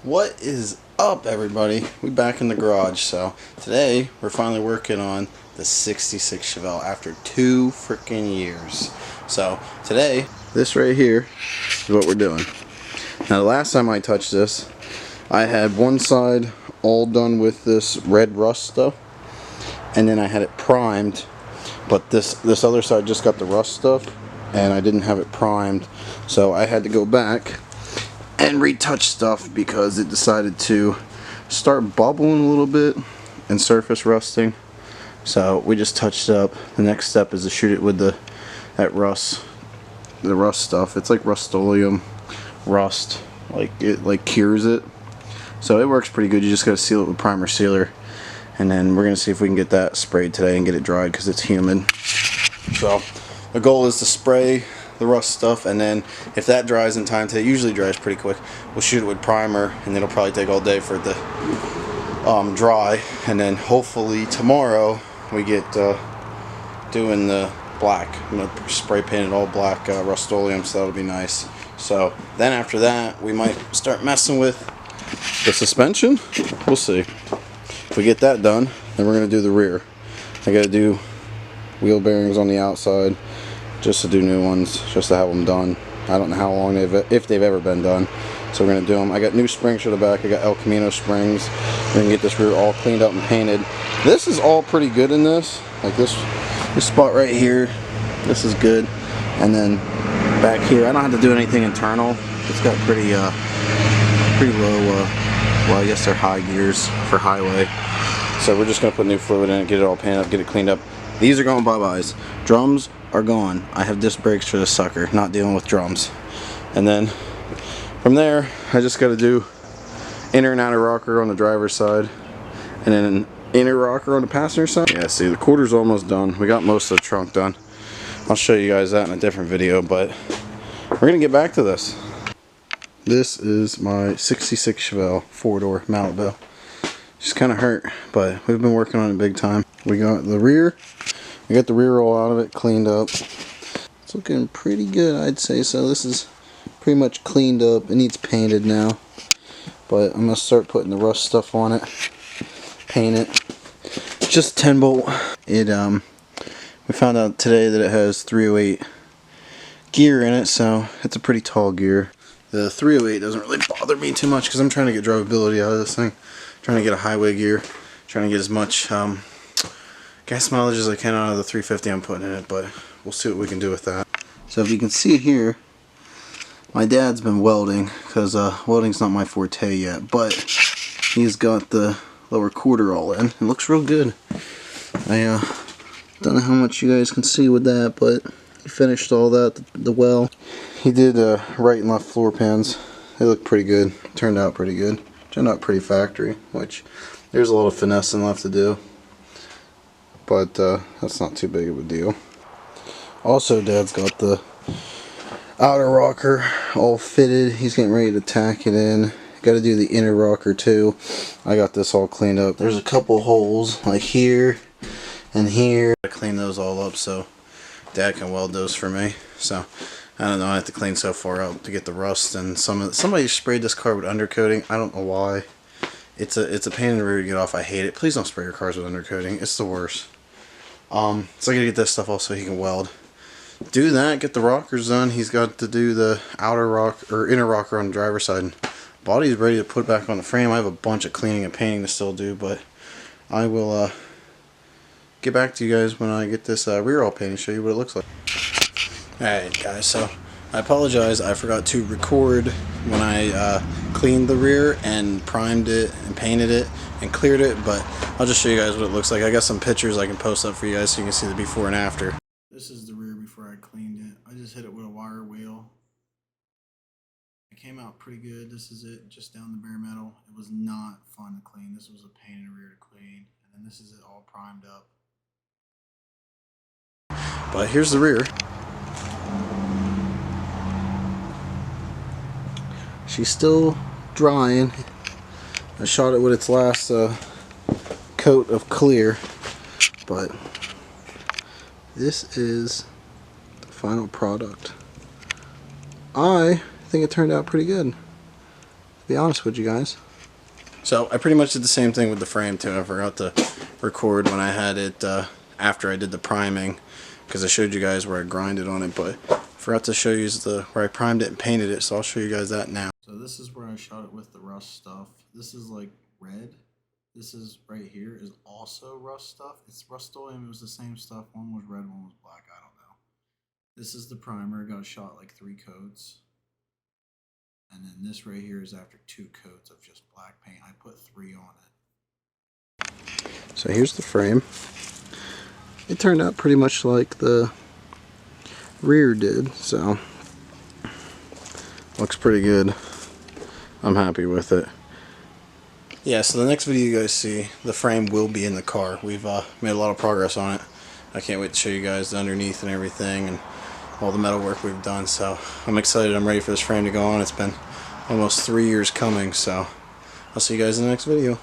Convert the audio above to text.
What is up, everybody? We back in the garage. So today we're finally working on the 66 Chevelle after 2 freaking years. So today, this right here is what we're doing. Now the last time I touched this, I had one side all done with this red rust stuff, and then I had it primed, but this other side just got the rust stuff and I didn't have it primed, so I had to go back and retouch stuff because it decided to start bubbling a little bit and surface rusting. So we just touched up. The next step is to shoot it with the rust stuff. It's like Rust-Oleum rust, like it cures it. So it works pretty good. You just gotta seal it with primer sealer, and then we're gonna see if we can get that sprayed today and get it dried because it's humid. So the goal is to spray the rust stuff, and then if that dries in time today, usually dries pretty quick, we'll shoot it with primer, and it'll probably take all day for it to dry, and then hopefully tomorrow we get doing the black. I'm gonna spray paint it all black Rust-Oleum, so that'll be nice. So then after that we might start messing with the suspension. We'll see. If we get that done, then we're gonna do the rear. I gotta do wheel bearings on the outside, just to do new ones, just to have them done. I don't know how long if they've ever been done, so we're gonna do them. I got new springs for the back. I got El Camino springs. We're gonna get this rear all cleaned up and painted. This is all pretty good in this. Like this spot right here, this is good. And then back here, I don't have to do anything internal. It's got pretty low. Well, I guess they're high gears for highway. So we're just gonna put new fluid in it, get it all painted up, get it cleaned up. These are going bye-byes. Drums are gone. I have disc brakes for this sucker, not dealing with drums. And then from there, I just got to do inner and outer rocker on the driver's side, and then an inner rocker on the passenger side. Yeah, see, the quarter's almost done. We got most of the trunk done. I'll show you guys that in a different video, but we're gonna get back to this. This is my 66 Chevelle 4-door mallet bill. Just kind of hurt, but we've been working on it big time. We got the rear. We got the rear roll out of it, cleaned up. It's looking pretty good, I'd say. So this is pretty much cleaned up. It needs painted now, but I'm gonna start putting the rust stuff on it, paint it. Just 10 bolt. We found out today that it has 308 gear in it, so it's a pretty tall gear. The 308 doesn't really bother me too much because I'm trying to get drivability out of this thing. Trying to get a highway gear, trying to get as much gas mileage as I can out of the 350 I'm putting in it, but we'll see what we can do with that. So if you can see here, my dad's been welding, because welding's not my forte yet, but he's got the lower quarter all in. It looks real good. I don't know how much you guys can see with that, but he finished all that, the well. He did right and left floor pans. They look pretty good. Turned out pretty good. Turned out pretty factory, which there's a little finessing left to do, but that's not too big of a deal. Also, Dad's got the outer rocker all fitted. He's getting ready to tack it in. Got to do the inner rocker too. I got this all cleaned up. There's a couple holes like here and here. I clean those all up so Dad can weld those for me. So I don't know, I have to clean so far out to get the rust, and somebody sprayed this car with undercoating. I don't know why. It's a pain in the rear to get off. I hate it. Please don't spray your cars with undercoating. It's the worst. So I gotta get this stuff off so he can weld. Do that, get the rockers done. He's got to do the inner rocker on the driver's side. And body's ready to put back on the frame. I have a bunch of cleaning and painting to still do, but I will get back to you guys when I get this rear all painted and show you what it looks like. Alright guys, so I apologize, I forgot to record when I cleaned the rear and primed it and painted it and cleared it, but I'll just show you guys what it looks like. I got some pictures I can post up for you guys so you can see the before and after. This is the rear before I cleaned it. I just hit it with a wire wheel. It came out pretty good. This is it, just down the bare metal. It was not fun to clean. This was a pain in the rear to clean. And then this is it all primed up. But here's the rear. She's still drying. I shot it with its last coat of clear, but this is the final product. I think it turned out pretty good. be honest with you guys. So I pretty much did the same thing with the frame too. I forgot to record when I had it after I did the priming, because I showed you guys where I grinded on it, but I forgot to show you where I primed it and painted it, so I'll show you guys that now. So this is where I shot it with the rust stuff. This is like red. This is right here is also rust stuff. It's Rust-Oleum. It was the same stuff. One was red, one was black. I don't know. This is the primer. Got shot like 3 coats. And then this right here is after 2 coats of just black paint. I put 3 on it. So here's the frame. It turned out pretty much like the rear did. So looks pretty good. I'm happy with it. Yeah, so the next video you guys see, the frame will be in the car. We've made a lot of progress on it. I can't wait to show you guys the underneath and everything and all the metal work we've done. So I'm excited. I'm ready for this frame to go on. It's been almost 3 years coming, so I'll see you guys in the next video.